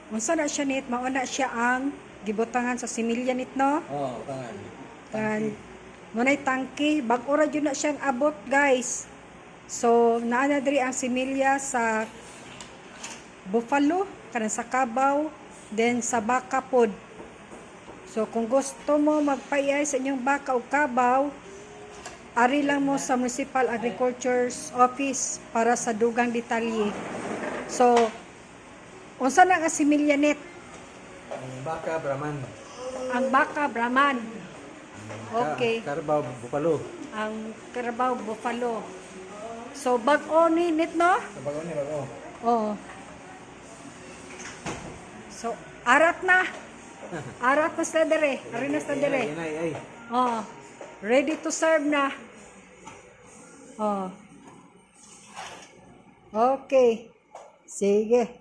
Unsa na siya nit, mao na siya ang gibutangan sa similya nit no. Oh, kan. Kan munay tangke, bag-o ra jud na siyang abot, guys. So naa na diri ang similya sa buffalo, kanang sa kabaw, then sa baka pod. So kung gusto mo magpaiyay sa inyong baka o kabaw, ari lang mo sa Municipal Agriculture's Office para sa dugang detalye. So unsa na ang similya net? Ang baka Brahman. Ang baka Brahman. Okay. Carabao Buffalo. Ang Carabao Buffalo. So bag-o ni net no? Sa bago ni bago. Oo. So arat na. Arat na sa dere. Ari na sa dere. Ay. Oh. Ready to serve na. Oh. Okay. Sige.